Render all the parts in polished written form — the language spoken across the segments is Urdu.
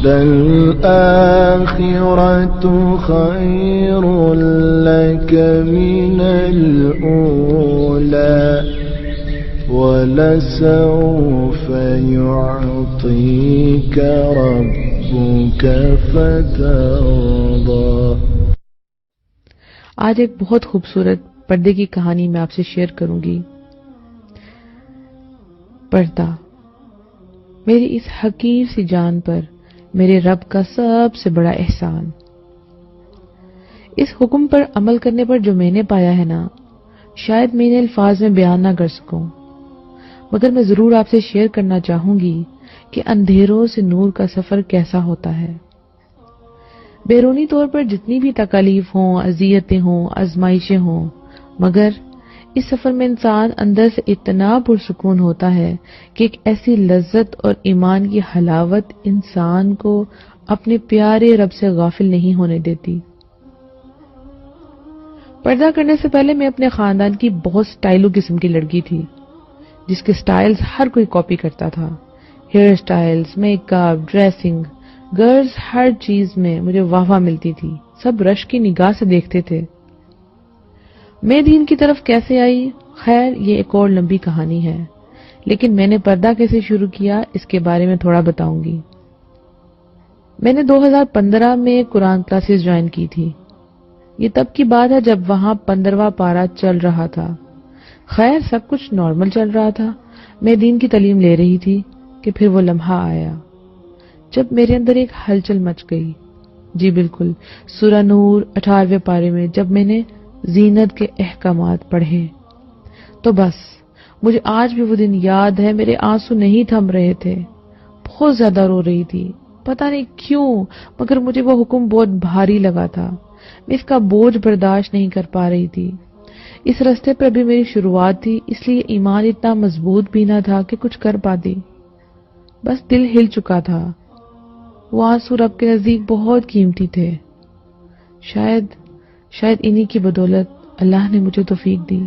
للآخرة خير لك من الأولى ولسوف يعطيك ربك فترضى۔ آج ایک بہت خوبصورت پردے کی کہانی میں آپ سے شیئر کروں گی۔ پردہ، میری اس حقیر سی جان پر میرے رب کا سب سے بڑا احسان۔ اس حکم پر عمل کرنے پر جو میں نے پایا ہے نا، شاید میں انہیں الفاظ میں بیان نہ کر سکوں، مگر میں ضرور آپ سے شیئر کرنا چاہوں گی کہ اندھیروں سے نور کا سفر کیسا ہوتا ہے۔ بیرونی طور پر جتنی بھی تکالیف ہوں، اذیتیں ہوں، آزمائشیں ہوں، مگر اس سفر میں انسان اندر سے اتنا پرسکون ہوتا ہے کہ ایک ایسی لذت اور ایمان کی حلاوت انسان کو اپنے پیارے رب سے غافل نہیں ہونے دیتی۔ پردہ کرنے سے پہلے میں اپنے خاندان کی بہت سٹائلوں قسم کی لڑکی تھی، جس کے سٹائلز ہر کوئی کاپی کرتا تھا۔ Hair styles, make up, dressing, girls, ہر چیز میں مجھے واہ واہ ملتی تھی، سب رش کی نگاہ سے دیکھتے تھے۔ میں دین کی طرف کیسے آئی؟ خیر، یہ ایک اور لمبی کہانی ہے، لیکن میں نے پردہ کیسے شروع کیا اس کے بارے میں تھوڑا بتاؤں گی۔ میں نے 2015 میں قرآن کلاسز جوائن کی تھی۔ یہ تب کی بات ہے جب وہاں 15واں پارہ چل رہا تھا۔ خیر، سب کچھ نارمل چل رہا تھا، میں دین کی تعلیم لے رہی تھی کہ پھر وہ لمحہ آیا جب میرے اندر ایک ہلچل مچ گئی۔ جی بالکل، سورہ نور 18ویں پارے میں جب میں نے زینت کے احکامات پڑھے تو بس مجھے آج بھی وہ دن یاد ہے۔ میرے آنسو نہیں تھم رہے تھے، بہت زیادہ رو رہی تھی، پتہ نہیں کیوں، مگر مجھے وہ حکم بہت بھاری لگا تھا، میں اس کا بوجھ برداشت نہیں کر پا رہی تھی۔ اس راستے پر ابھی میری شروعات تھی، اس لیے ایمان اتنا مضبوط بھی نہ تھا کہ کچھ کر پاتی، بس دل ہل چکا تھا۔ وہ آنسو رب کے نزدیک بہت قیمتی تھے، شاید انہی کی بدولت اللہ نے مجھے توفیق دی۔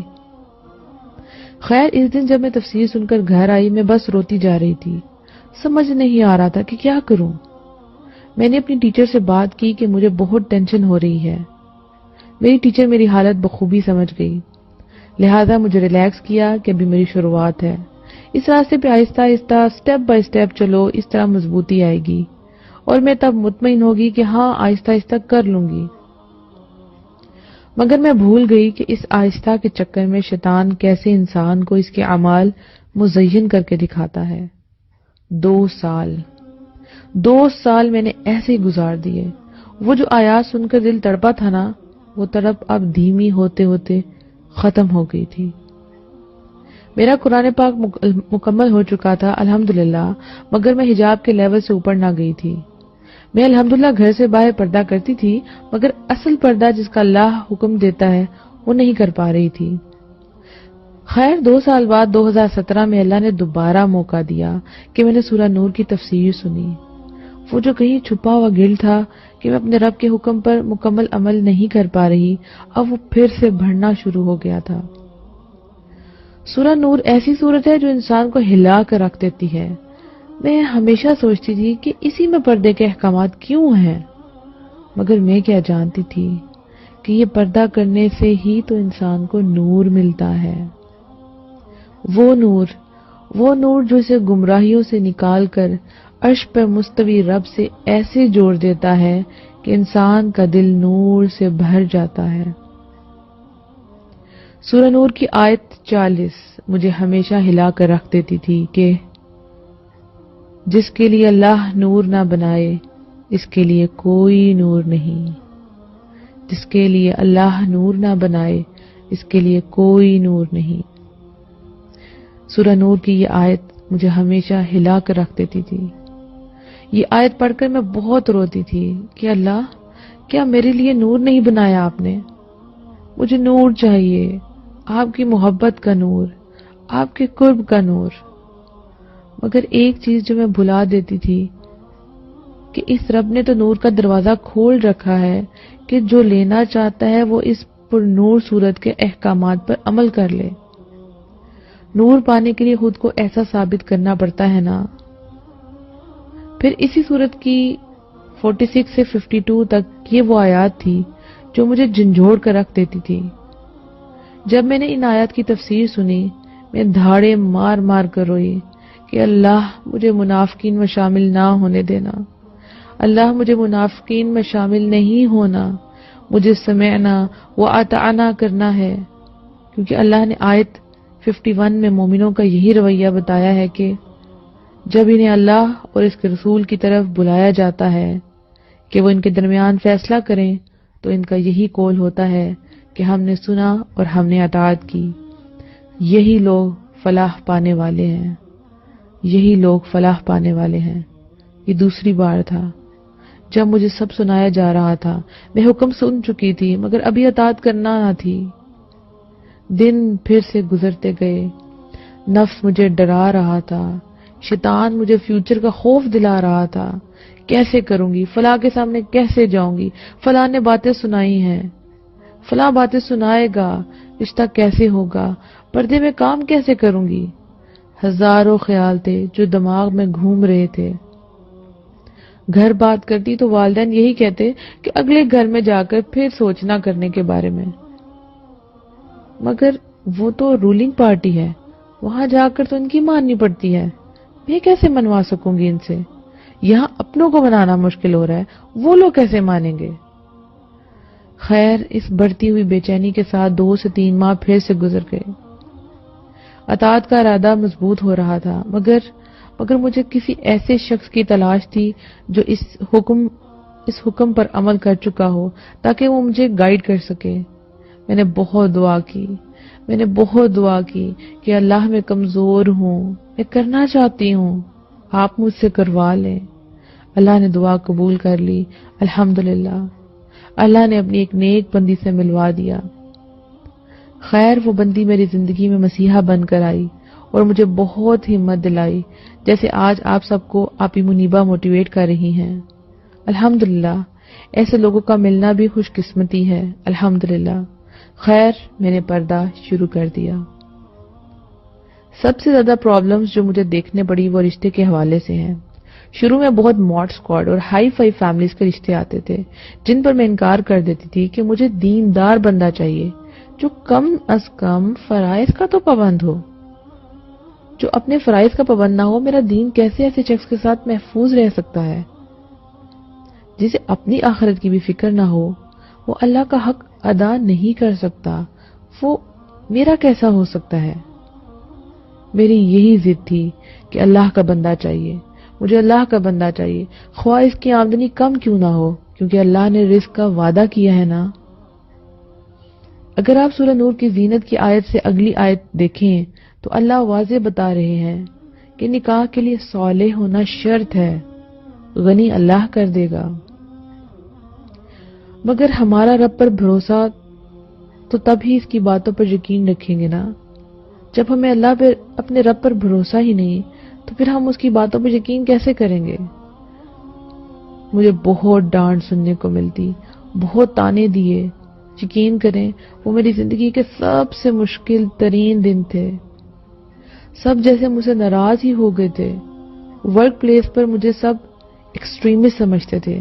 خیر، اس دن جب میں تفسیر سن کر گھر آئی، میں بس روتی جا رہی تھی، سمجھ نہیں آ رہا تھا کہ کیا کروں۔ میں نے اپنی ٹیچر سے بات کی کہ مجھے بہت ٹینشن ہو رہی ہے۔ میری ٹیچر میری حالت بخوبی سمجھ گئی، لہذا مجھے ریلیکس کیا کہ ابھی میری شروعات ہے، اس راستے پہ آہستہ آہستہ سٹیپ بائی سٹیپ چلو، اس طرح مضبوطی آئے گی اور میں تب مطمئن ہوگی کہ ہاں آہستہ آہستہ کر لوں گی۔ مگر میں بھول گئی کہ اس آہستہ کے چکر میں شیطان کیسے انسان کو اس کے اعمال مزین کر کے دکھاتا ہے۔ 2 سال میں نے ایسے ہی گزار دیے۔ وہ جو آیات سن کر دل تڑپا تھا نا، وہ تڑپ اب دھیمی ہوتے ہوتے ختم ہو گئی تھی۔ میرا قرآن پاک مکمل ہو چکا تھا الحمدللہ، مگر میں حجاب کے لیول سے اوپر نہ گئی تھی۔ میں الحمدللہ گھر سے باہر پردہ کرتی تھی، مگر اصل پردہ جس کا اللہ حکم دیتا ہے وہ نہیں کر پا رہی تھی۔ خیر، 2 سال بعد 2017 میں اللہ نے دوبارہ موقع دیا کہ میں نے سورہ نور کی تفسیر سنی۔ وہ جو کہیں چھپا ہوا گل تھا کہ میں اپنے رب کے حکم پر مکمل عمل نہیں کر پا رہی، اب وہ پھر سے بڑھنا شروع ہو گیا تھا۔ سورہ نور ایسی سورت ہے جو انسان کو ہلا کر رکھ دیتی ہے۔ میں ہمیشہ سوچتی تھی کہ اسی میں پردے کے احکامات کیوں ہیں، مگر میں کیا جانتی تھی کہ یہ پردہ کرنے سے ہی تو انسان کو نور ملتا ہے۔ وہ نور جو اسے گمراہیوں سے نکال کر عرش پر مستوی رب سے ایسے جوڑ دیتا ہے کہ انسان کا دل نور سے بھر جاتا ہے۔ سورہ نور کی آیت 40 مجھے ہمیشہ ہلا کر رکھ دیتی تھی کہ جس کے لیے اللہ نور نہ بنائے اس کے لیے کوئی نور نہیں، جس کے لیے اللہ نور نہ بنائے اس کے لیے کوئی نور نہیں۔ سورہ نور کی یہ آیت مجھے ہمیشہ ہلا کر رکھ دیتی تھی۔ یہ آیت پڑھ کر میں بہت روتی تھی کہ اللہ، کیا میرے لیے نور نہیں بنایا آپ نے؟ مجھے نور چاہیے، آپ کی محبت کا نور، آپ کے قرب کا نور۔ مگر ایک چیز جو میں بھلا دیتی تھی کہ اس رب نے تو نور کا دروازہ کھول رکھا ہے کہ جو لینا چاہتا ہے وہ اس پر نور صورت کے احکامات پر عمل کر لے۔ نور پانے کے لیے خود کو ایسا ثابت کرنا پڑتا ہے نا۔ پھر اسی صورت کی 46 سے 52 تک یہ وہ آیات تھی جو مجھے جھنجھوڑ کر رکھ دیتی تھی۔ جب میں نے ان آیات کی تفسیر سنی، میں دھاڑے مار مار کر روئی کہ اللہ مجھے منافقین میں شامل نہ ہونے دینا، اللہ مجھے منافقین میں شامل نہیں ہونا، مجھے سمعنا و اطعنا کرنا ہے، کیونکہ اللہ نے آیت 51 میں مومنوں کا یہی رویہ بتایا ہے کہ جب انہیں اللہ اور اس کے رسول کی طرف بلایا جاتا ہے کہ وہ ان کے درمیان فیصلہ کریں تو ان کا یہی قول ہوتا ہے کہ ہم نے سنا اور ہم نے اطاعت کی۔ یہی لوگ فلاح پانے والے ہیں، یہی لوگ فلاح پانے والے ہیں۔ یہ دوسری بار تھا جب مجھے سب سنایا جا رہا تھا، میں حکم سن چکی تھی مگر ابھی اطاعت کرنا نہ تھی۔ دن پھر سے گزرتے گئے، نفس مجھے ڈرا رہا تھا، شیطان مجھے فیوچر کا خوف دلا رہا تھا، کیسے کروں گی، فلاں کے سامنے کیسے جاؤں گی، فلاں نے باتیں سنائی ہیں، فلاں باتیں سنائے گا، رشتہ کیسے ہوگا، پردے میں کام کیسے کروں گی۔ ہزاروں خیال تھے جو دماغ میں گھوم رہے تھے۔ گھر بات کرتی تو والدین یہی کہتے کہ اگلے گھر میں جا کر پھر سوچنا کرنے کے بارے میں، مگر وہ تو رولنگ پارٹی ہے، وہاں جا کر تو ان کی ماننی پڑتی ہے، میں کیسے منوا سکوں گی ان سے؟ یہاں اپنوں کو منانا مشکل ہو رہا ہے، وہ لوگ کیسے مانیں گے؟ خیر، اس بڑھتی ہوئی بے چینی کے ساتھ 2 سے 3 ماہ پھر سے گزر گئے۔ اطاعت کا ارادہ مضبوط ہو رہا تھا، مگر مجھے کسی ایسے شخص کی تلاش تھی جو اس حکم پر عمل کر چکا ہو تاکہ وہ مجھے گائیڈ کر سکے۔ میں نے بہت دعا کی کہ اللہ میں کمزور ہوں، میں کرنا چاہتی ہوں، آپ مجھ سے کروا لیں۔ اللہ نے دعا قبول کر لی، الحمدللہ۔ اللہ نے اپنی ایک نیک بندی سے ملوا دیا۔ خیر، وہ بندی میری زندگی میں مسیحا بن کر آئی اور مجھے بہت ہمت دلائی، جیسے آج آپ سب کو آپی منیبہ موٹیویٹ کر رہی ہیں۔ الحمدللہ، ایسے لوگوں کا ملنا بھی خوش قسمتی ہے، الحمدللہ۔ خیر، میں نے پردہ شروع کر دیا۔ سب سے زیادہ پرابلمز جو مجھے دیکھنے پڑی وہ رشتے کے حوالے سے ہیں۔ شروع میں بہت ماڈ اسکواڈ اور ہائی فائی فیملیز کے رشتے آتے تھے جن پر میں انکار کر دیتی تھی کہ مجھے دیندار بندہ چاہیے جو کم از کم فرائض کا تو پابند ہو، جو اپنے فرائض کا پابند نہ ہو۔ میرا دین کیسے ایسے شخص کے ساتھ محفوظ رہ سکتا ہے جسے اپنی آخرت کی بھی فکر نہ ہو، وہ اللہ کا حق ادا نہیں کر سکتا، وہ میرا کیسا ہو سکتا ہے؟ میری یہی ضد تھی کہ اللہ کا بندہ چاہیے، مجھے اللہ کا بندہ چاہیے، خواہ اس کی آمدنی کم کیوں نہ ہو، کیونکہ اللہ نے رزق کا وعدہ کیا ہے نا۔ اگر آپ سورہ نور کی زینت کی آیت سے اگلی آیت دیکھیں تو اللہ واضح بتا رہے ہیں کہ نکاح کے لیے صالح ہونا شرط ہے، غنی اللہ کر دے گا۔ مگر ہمارا رب پر بھروسہ تو تب ہی اس کی باتوں پر یقین رکھیں گے نا، جب ہمیں اللہ پر اپنے رب پر بھروسہ ہی نہیں تو پھر ہم اس کی باتوں پر یقین کیسے کریں گے؟ مجھے بہت ڈانٹ سننے کو ملتی، بہت تانے دیے۔ یقین کریں وہ میری زندگی کے سب سے مشکل ترین دن تھے۔ سب جیسے مجھ سے ناراض ہی ہو گئے تھے۔ ورک پلیس پر مجھے سب ایکسٹریمسٹ سمجھتے تھے۔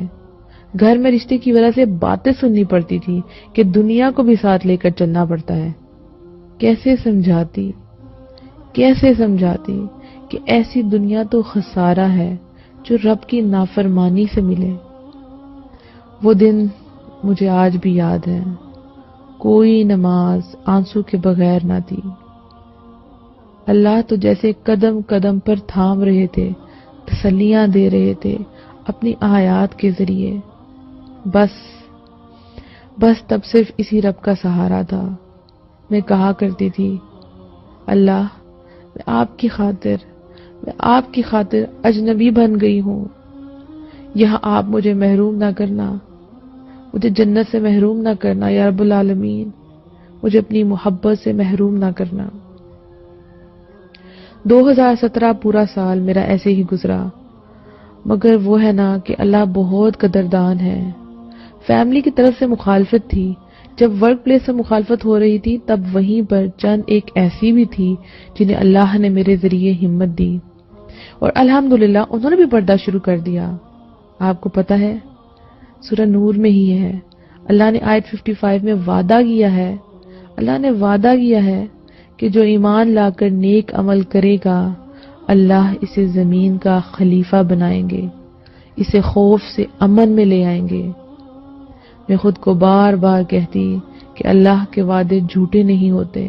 گھر میں رشتے کی وجہ سے باتیں سننی پڑتی تھی کہ دنیا کو بھی ساتھ لے کر چلنا پڑتا ہے۔ کیسے سمجھاتی کہ ایسی دنیا تو خسارہ ہے جو رب کی نافرمانی سے ملے۔ وہ دن مجھے آج بھی یاد ہے۔ کوئی نماز آنسو کے بغیر نہ تھی۔ اللہ تو جیسے قدم قدم پر تھام رہے تھے، تسلیاں دے رہے تھے اپنی آیات کے ذریعے۔ بس تب صرف اسی رب کا سہارا تھا۔ میں کہا کرتی تھی، اللہ میں آپ کی خاطر اجنبی بن گئی ہوں، یہاں آپ مجھے محروم نہ کرنا، مجھے جنت سے محروم نہ کرنا یا رب العالمین، مجھے اپنی محبت سے محروم نہ کرنا۔ 2017 پورا سال میرا ایسے ہی گزرا، مگر وہ ہے نا کہ اللہ بہت قدردان ہے۔ فیملی کی طرف سے مخالفت تھی، جب ورک پلیس سے مخالفت ہو رہی تھی تب وہیں پر چند ایک ایسی بھی تھی جنہیں اللہ نے میرے ذریعے ہمت دی، اور الحمدللہ انہوں نے بھی پردہ شروع کر دیا۔ آپ کو پتا ہے سورہ نور میں ہی ہے، اللہ نے آیت 55 میں وعدہ کیا ہے، اللہ نے وعدہ کیا ہے کہ جو ایمان لا کر نیک عمل کرے گا اللہ اسے زمین کا خلیفہ بنائیں گے، اسے خوف سے امن میں لے آئیں گے۔ میں خود کو بار بار کہتی کہ اللہ کے وعدے جھوٹے نہیں ہوتے،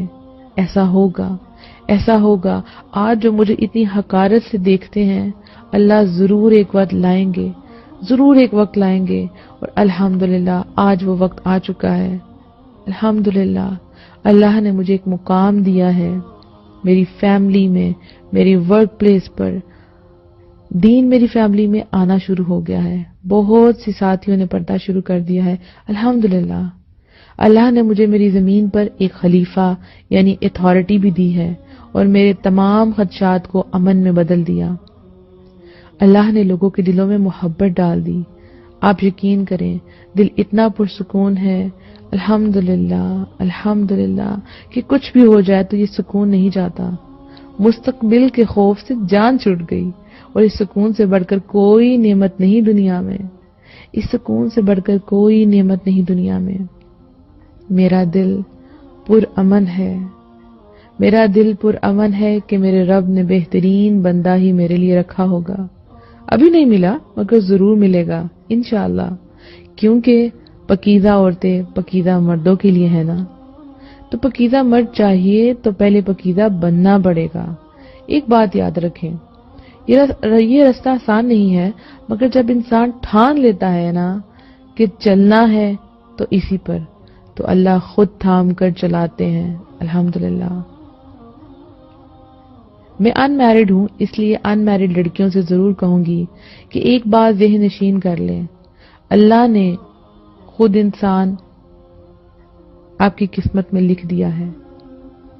ایسا ہوگا، ایسا ہوگا۔ آج جو مجھے اتنی حقارت سے دیکھتے ہیں اللہ ضرور ایک وقت لائیں گے، ضرور ایک وقت لائیں گے، اور الحمدللہ آج وہ وقت آ چکا ہے۔ الحمدللہ اللہ نے مجھے ایک مقام دیا ہے، میری فیملی میں، میری ورک پلیس پر دین میری فیملی میں آنا شروع ہو گیا ہے، بہت سی ساتھیوں نے پڑھنا شروع کر دیا ہے۔ الحمدللہ اللہ نے مجھے میری زمین پر ایک خلیفہ یعنی اتھارٹی بھی دی ہے اور میرے تمام خدشات کو امن میں بدل دیا۔ اللہ نے لوگوں کے دلوں میں محبت ڈال دی۔ آپ یقین کریں دل اتنا پرسکون ہے، الحمدللہ الحمدللہ، کہ کچھ بھی ہو جائے تو یہ سکون نہیں جاتا۔ مستقبل کے خوف سے جان چھوٹ گئی، اور اس سکون سے بڑھ کر کوئی نعمت نہیں دنیا میں، اس سکون سے بڑھ کر کوئی نعمت نہیں دنیا میں۔ میرا دل پرامن ہے، میرا دل پرامن ہے کہ میرے رب نے بہترین بندہ ہی میرے لیے رکھا ہوگا۔ ابھی نہیں ملا مگر ضرور ملے گا انشاءاللہ، کیونکہ پاکیزہ عورتیں پاکیزہ مردوں کے لیے ہے نا، تو پاکیزہ مرد چاہیے تو پہلے پاکیزہ بننا پڑے گا۔ ایک بات یاد رکھیں، یہ رستہ آسان نہیں ہے، مگر جب انسان ٹھان لیتا ہے نا کہ چلنا ہے تو اسی پر، تو اللہ خود تھام کر چلاتے ہیں۔ الحمدللہ میں ان میرڈ ہوں، اس لیے ان میرڈ لڑکیوں سے ضرور کہوں گی کہ ایک بات ذہن نشین کر لیں، اللہ نے خود انسان آپ کی قسمت میں لکھ دیا ہے۔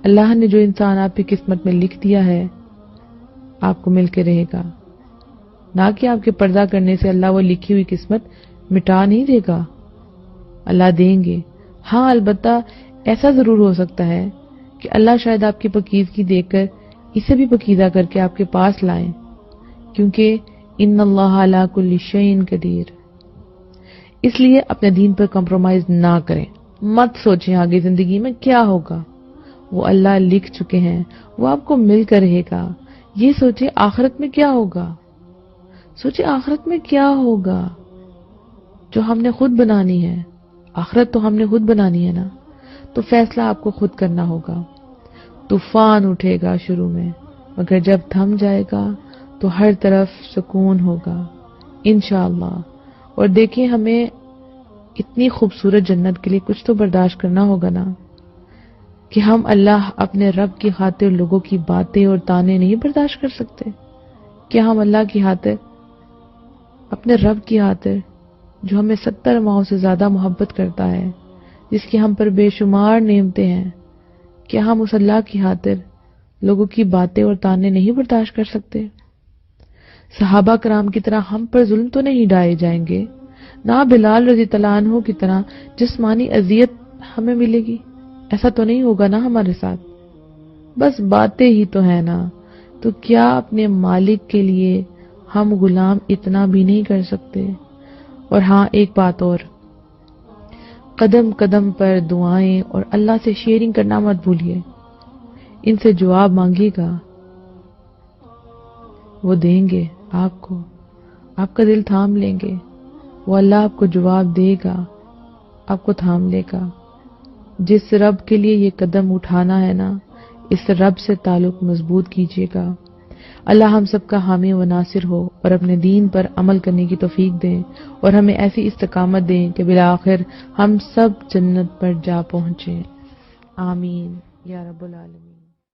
اللہ نے جو انسان آپ کی قسمت میں لکھ دیا ہے آپ کو مل کے رہے گا، نہ کہ آپ کے پردہ کرنے سے اللہ وہ لکھی ہوئی قسمت مٹا نہیں دے گا، اللہ دیں گے۔ ہاں البتہ ایسا ضرور ہو سکتا ہے کہ اللہ شاید آپ کی پاکیزگی دیکھ کر اسے بھی پاکیزہ کر کے آپ کے پاس لائیں، کیونکہ ان اللہ علی کل شیء قدیر۔ اس لیے اپنے دین پر کمپرومائز نہ کریں، مت سوچیں آگے زندگی میں کیا ہوگا، وہ اللہ لکھ چکے ہیں، وہ آپ کو مل کر رہے گا۔ یہ سوچیں آخرت میں کیا ہوگا، سوچیں آخرت میں کیا ہوگا جو ہم نے خود بنانی ہے، آخرت تو ہم نے خود بنانی ہے نا، تو فیصلہ آپ کو خود کرنا ہوگا۔ طوفان اٹھے گا شروع میں، مگر جب تھم جائے گا تو ہر طرف سکون ہوگا انشاءاللہ۔ اور دیکھیں ہمیں اتنی خوبصورت جنت کے لیے کچھ تو برداشت کرنا ہوگا نا، کہ ہم اللہ اپنے رب کی خاطر لوگوں کی باتیں اور تانے نہیں برداشت کر سکتے؟ کیا ہم اللہ کی خاطر، اپنے رب کی خاطر جو ہمیں 70 ماؤں سے زیادہ محبت کرتا ہے، جس کی ہم پر بے شمار نعمتیں ہیں، کیا ہم اس اللہ کی خاطر لوگوں کی باتیں اور تانے نہیں برداشت کر سکتے؟ صحابہ کرام کی طرح ہم پر ظلم تو نہیں ڈھائے جائیں گے، نہ بلال رضی اللہ عنہ کی طرح جسمانی اذیت ہمیں ملے گی، ایسا تو نہیں ہوگا نا ہمارے ساتھ؟ بس باتیں ہی تو ہے نا، تو کیا اپنے مالک کے لیے ہم غلام اتنا بھی نہیں کر سکتے؟ اور ہاں ایک بات اور، قدم قدم پر دعائیں اور اللہ سے شیئرنگ کرنا مت بھولیے، ان سے جواب مانگیے گا، وہ دیں گے آپ کو، آپ کا دل تھام لیں گے، وہ اللہ آپ کو جواب دے گا، آپ کو تھام لے گا۔ جس رب کے لیے یہ قدم اٹھانا ہے نا، اس رب سے تعلق مضبوط کیجیے گا۔ اللہ ہم سب کا حامی و ناصر ہو اور اپنے دین پر عمل کرنے کی توفیق دیں، اور ہمیں ایسی استقامت دیں کہ بالآخر ہم سب جنت پر جا پہنچیں۔ آمین یا رب العالمین۔